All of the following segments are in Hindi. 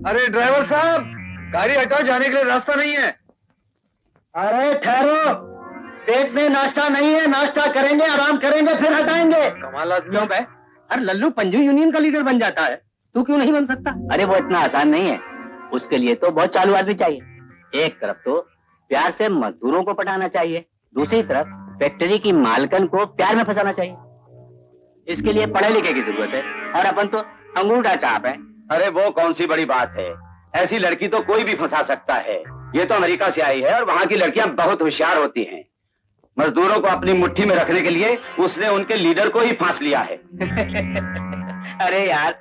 अरे ड्राइवर साहब, गाड़ी हटाओ, जाने के लिए रास्ता नहीं है। अरे ठहरो, पेट में नाश्ता नहीं है, नाश्ता करेंगे, आराम करेंगे, फिर हटाएंगे। कमाल आदमी क्यों बे? अरे लल्लू पंजू यूनियन का लीडर बन जाता है, तू क्यों नहीं बन सकता? अरे वो इतना आसान नहीं है, उसके लिए तो बहुत चालू आदमी चाहिए। एक तरफ तो प्यार से मजदूरों को पटाना चाहिए, दूसरी तरफ फैक्ट्री की मालकन को प्यार में फंसाना चाहिए। इसके लिए पढ़े लिखे की जरूरत है, और अपन तो अंगूठा चाप है। अरे वो कौन सी बड़ी बात है, ऐसी लड़की तो कोई भी फंसा सकता है। ये तो अमेरिका से आई है और वहाँ की लड़कियां बहुत होशियार होती हैं। मजदूरों को अपनी मुट्ठी में रखने के लिए उसने उनके लीडर को ही फांस लिया है। अरे यार,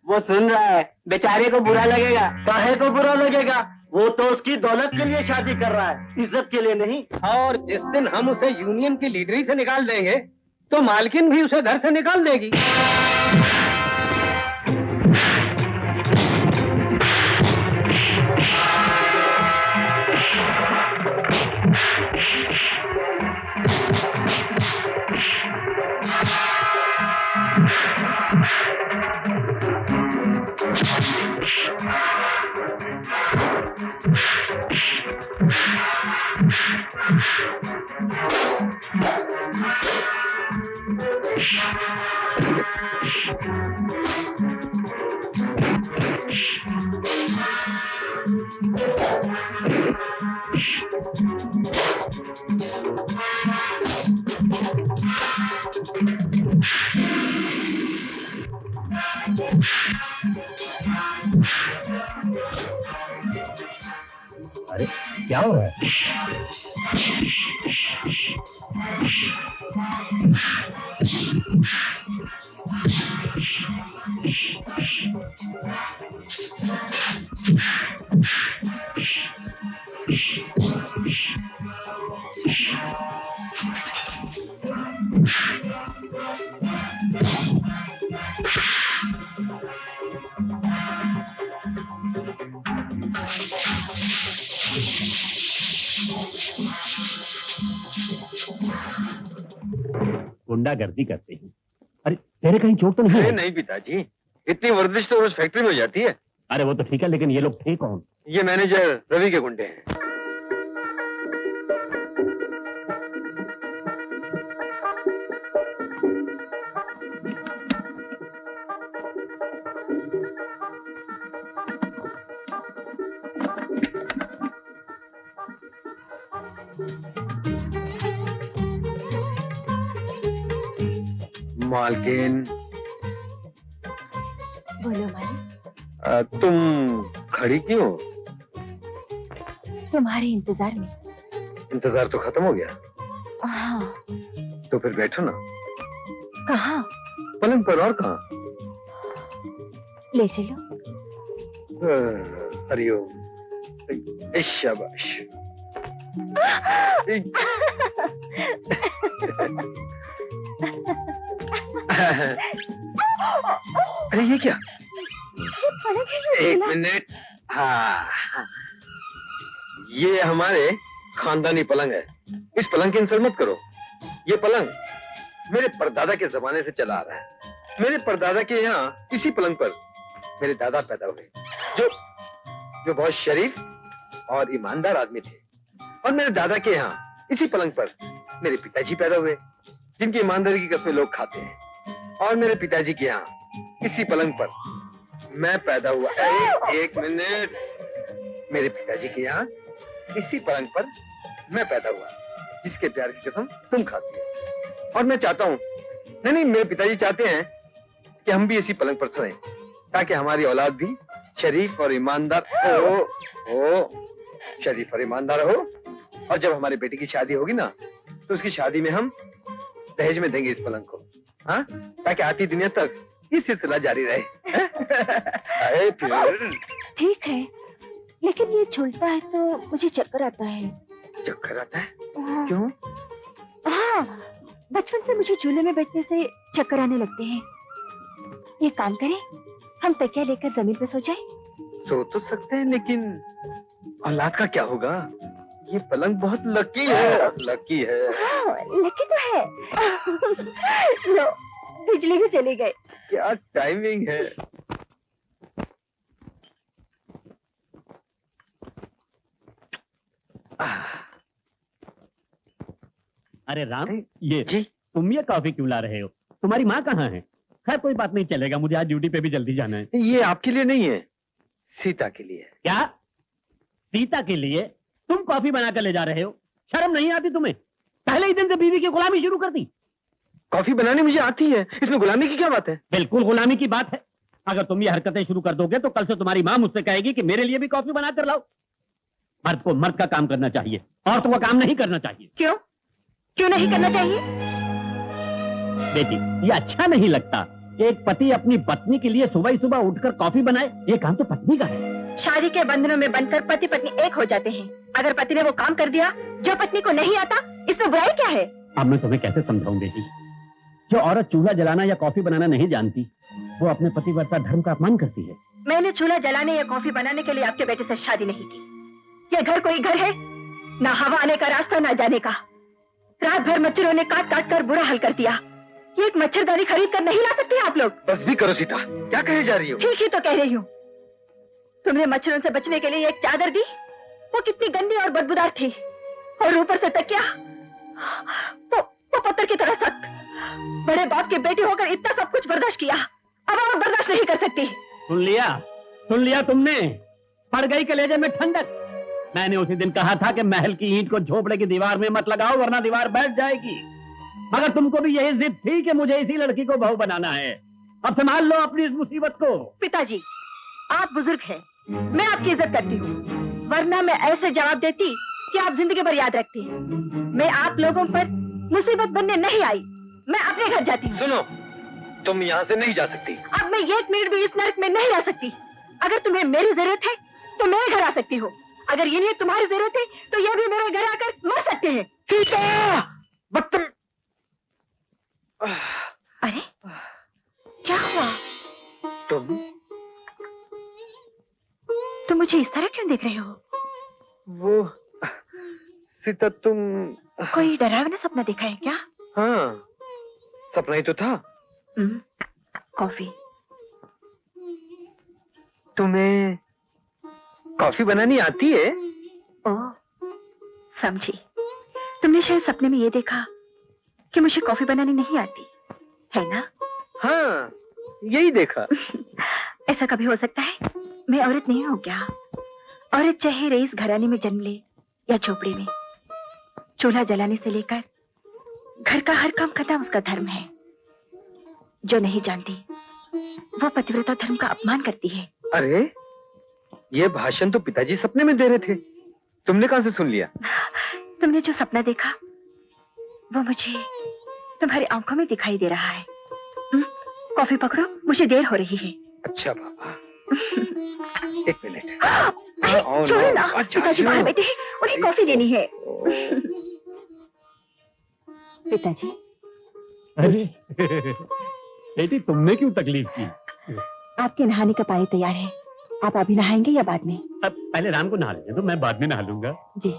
वो सुन रहा है, बेचारे को बुरा लगेगा। काहे को बुरा लगेगा? वो तो उसकी दौलत के लिए शादी कर रहा है, इज्जत के लिए नहीं। और जिस दिन हम उसे यूनियन की लीडरी से निकाल देंगे तो मालकिन भी उसे घर से निकाल देगी। अरे क्या हो रहा है? गुंडागर्दी करते हैं। अरे तेरे कहीं चोट तो नहीं है? नहीं पिताजी, इतनी वर्जिश तो रोज फैक्ट्री में हो जाती है। अरे वो तो ठीक है, लेकिन ये लोग थे कौन? ये मैनेजर रवि के गुंडे हैं। मालकिन, बोलो मालिक। तुम खड़ी क्यों? तुम्हारे इंतजार में। इंतजार तो खत्म हो गया। हाँ। तो फिर बैठो ना। कहाँ? पलंग पर, और कहाँ? ले चलो। हरिओम। शाबाश। अरे ये क्या? एक मिनट। हाँ, ये हमारे खानदानी पलंग है। इस पलंग की इंसल्ट मत करो। ये पलंग मेरे परदादा के जमाने से चला आ रहा है। मेरे परदादा के यहाँ इसी पलंग पर मेरे दादा पैदा हुए, जो बहुत शरीफ और ईमानदार आदमी थे। और मेरे दादा के यहाँ इसी पलंग पर मेरे पिताजी पैदा हुए, जिनकी ईमानदारी की कस्में लोग खाते हैं। और मेरे पिताजी के यहाँ इसी पलंग पर मैं पैदा हुआ। एक मिनट। मेरे पिताजी के यहाँ इसी पलंग पर मैं पैदा हुआ, जिसके प्यार की कसम तुम खाती हो। और मैं चाहता हूँ, नहीं, मेरे पिताजी चाहते हैं कि हम भी इसी पलंग पर सोएं, ताकि हमारी औलाद भी शरीफ और ईमानदार हो। शरीफ और ईमानदार हो। और जब हमारी बेटी की शादी होगी ना, तो उसकी शादी में हम दहेज में देंगे इस पलंग को। हाँ, ताकि आती दुनिया तक ये सिलसिला जारी रहे। ठीक है, लेकिन ये झूलता है तो मुझे चक्कर आता है। चक्कर आता है? हाँ। क्यों? हाँ, बचपन से मुझे झूले में बैठने से चक्कर आने लगते हैं। ये काम करें, हम तकिया लेकर जमीन पे सो जाएं? सो तो सकते हैं, लेकिन औलाद का क्या होगा? ये पलंग बहुत लकी है। लकी है। हाँ, लकी तो है। लो, बिजली भी चली गई। क्या टाइमिंग है। अरे राम, ये जी तुम ये कॉफी क्यों ला रहे हो? तुम्हारी माँ कहाँ है? खैर कोई बात नहीं, चलेगा, मुझे आज ड्यूटी पे भी जल्दी जाना है। ये आपके लिए नहीं है, सीता के लिए। क्या? सीता के लिए तुम कॉफी बनाकर ले जा रहे हो? शर्म नहीं आती तुम्हें? पहले ही दिन से बीवी की गुलामी शुरू कर दी। कॉफी बनाने मुझे आती है, इसमें गुलामी की क्या बात है? बिल्कुल गुलामी की बात है। अगर तुम ये हरकतें शुरू कर दोगे तो कल से तुम्हारी माँ मुझसे कहेगी कि मेरे लिए भी कॉफी बना कर लाओ। मर्द को मर्द का काम करना चाहिए, औरतों का काम नहीं करना चाहिए। क्यों? क्यों नहीं करना चाहिए? बेटी, ये अच्छा नहीं लगता कि एक पति अपनी पत्नी के लिए सुबह ही सुबह उठकर कॉफी बनाए। ये काम तो पत्नी का है। शादी के बंधनों में बंधकर पति पत्नी एक हो जाते हैं। अगर पति ने वो काम कर दिया जो पत्नी को नहीं आता, इसमें बुराई क्या है? अब मैं तुम्हें कैसे समझाऊं बेटी? जो औरत चूल्हा जलाना या कॉफी बनाना नहीं जानती, वो अपने पतिव्रता धर्म का अपमान करती है। मैंने चूल्हा जलाने या कॉफी बनाने के लिए आपके बेटे से शादी नहीं की। यह घर कोई घर है? ना हवा आने का रास्ता, ना जाने का। रात भर मच्छरों ने काट काट कर बुरा हाल कर दिया। ये एक मच्छरदानी खरीद कर नहीं ला सकते आप लोग? बस भी करो सीता, क्या कहे जा रही हो? ठीक ही तो कह रही हूँ। तुमने मच्छरों से बचने के लिए एक चादर दी, वो कितनी गंदी और बदबूदार थी, और ऊपर से तकिया वो पत्थर की तरह सख्त। बड़े बाप के बेटे होकर इतना सब कुछ बर्दाश्त किया, अब और बर्दाश्त नहीं कर सकती। सुन लिया तुमने? पड़ गई कलेजे में ठंडक। मैंने उसी दिन कहा था कि महल की ईंट को झोपड़े की दीवार में मत लगाओ, वरना दीवार बैठ जाएगी। मगर तुमको भी यही जिद थी कि मुझे इसी लड़की को बहू बनाना है। अब संभाल लो अपनी इस मुसीबत को। पिताजी, आप बुजुर्ग हैं, मैं आपकी इज्जत करती हूँ, वरना मैं ऐसे जवाब देती कि आप जिंदगी भर याद रखती हैं। मैं आप लोगों पर मुसीबत बनने नहीं आई, मैं अपने घर जाती हूँ। सुनो, तुम यहाँ से नहीं जा सकती। अब मैं एक मिनट भी इस नर्क में नहीं रह सकती। अगर तुम्हें मेरी जरूरत है तो मेरे घर आ सकती हो, अगर ये नहीं तुम्हारी जरूरत है तो ये भी मेरे घर आकर मर सकते हैं। सीता, बदतम। अरे क्या हुआ? तुम मुझे इस तरह क्यों देख रहे हो? वो सीता, तुम कोई डरावना सपना देखा है क्या? हाँ, सपना ही तो था। कॉफी। तुम्हें कॉफी बनानी आती है? ओह, समझी। तुमने शायद सपने में ये देखा कि मुझे कॉफी बनानी नहीं आती है ना? हाँ, यही देखा। ऐसा कभी हो सकता है? मैं औरत नहीं हूँ क्या? औरत चाहे रईस घराने में जन्म ले या झोपड़ी में, चूल्हा जलाने से लेकर घर का हर काम करना उसका धर्म है। जो नहीं जानती वो पतिव्रता धर्म का अपमान करती है। अरे, ये भाषण तो पिताजी सपने में दे रहे थे, तुमने कहां से सुन लिया? तुमने जो सपना देखा वो मुझे तुम्हारी आंखों में दिखाई दे रहा है। कॉफी पकड़ो, मुझे देर हो रही है। अच्छा बाबा, एक मिनट। छोड़ो ना, पिताजी बाहर बैठे हैं, उन्हें कॉफी देनी है। पिताजी। अरे बेटी, तुमने क्यों तकलीफ की? आपके नहाने का पानी तैयार है, आप अभी नहाएंगे या बाद में? अब पहले राम को नहा लेने दो, मैं बाद में नहा लूंगा। जी।